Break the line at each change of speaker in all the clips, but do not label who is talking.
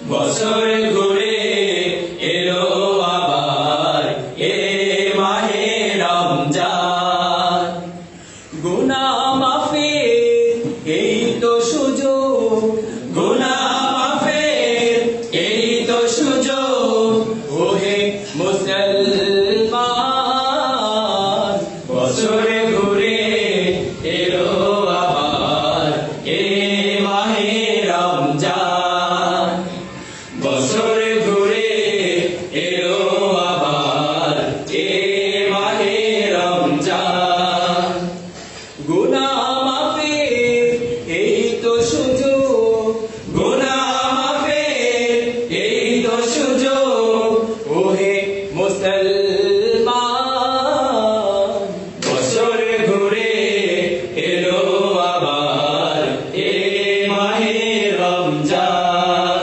বছর ঘুরে এলো আবার এ মাহে রমজান। গুনাহ মাফের এই তো সুযোগ, গুনাহ মাফের এই তো সুযোগ, ওহে মুসলমান। বছর ঘুরে এলো আবার এ মাহে রমজান। বছর ঘুরে এলো আবার এ মাহে রমজান। গুনাহ মাফের এই তো সুযোগ, গুনাহ মাফের এই তো সুযোগ, ওহে মুসলমান। বছর ঘুরে এলো আবার এ মাহে রমজান।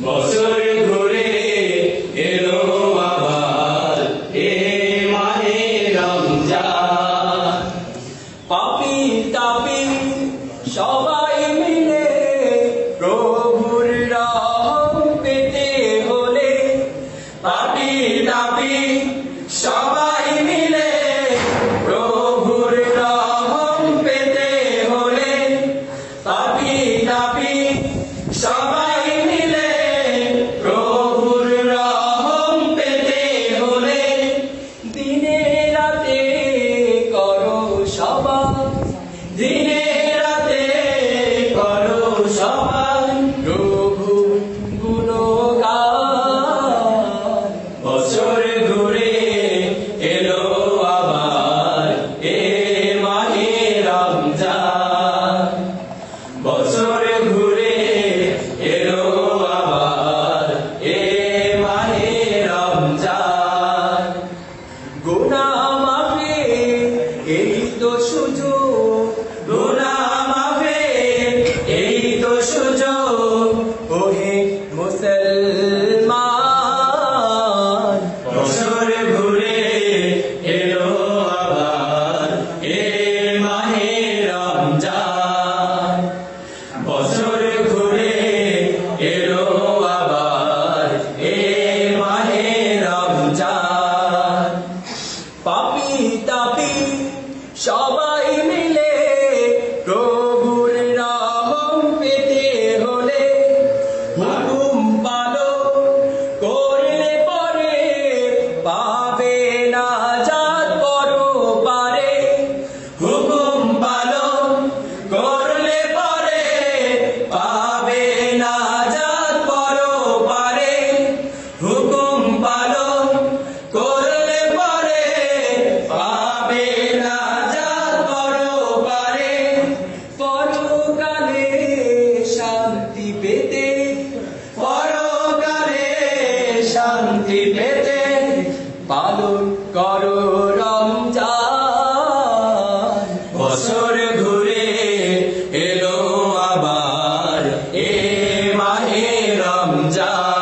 বছর ঘুরে এলো আবার এ মাহে রমজান। পাপী তাপী সবাই মিলে প্রভুর রহম পেতে হলে, পাপী তাপী সবাই মিলে প্রভুর রহম পেতে হলে, পাপী তাপী সবাই মিলে প্রভুর রহম পেতে হলে, দিনে রাতে করো সবাই, দিনে রাতে করো সবাই প্রভু গুণগান। বছর ঘুরে এলো আবার এ মাহে রমজান। বছর ঘুরে এলো আবার এ মাহে রমজান। গুনাহ মাফের এই তো সুযোগ, গুনাহ মাফের এই তো সুযোগ, ওহে মুসলমান। বছর ঘুরে এলো আবার এ মাহে রমজান। বছর ঘুরে এলো আবার এ মাহে রমজান। পাপী তাপী সবাই মিলে প্রভুর রহম পেতে হলে, হুকুম পালন করলে পরে পাবে নাজাত পরপারে। হুকুম পালন করলে পরে পাবে নাজাত পরপারে। হুকুম পালন করলে পরে পাবে নাজাত পরপারে। পরকালে শান্তি পেতে, পরকালে শান্তি পেতে পালন করো রমজান। বছর ঘুরে এলো আবার এ মাহে রমজান।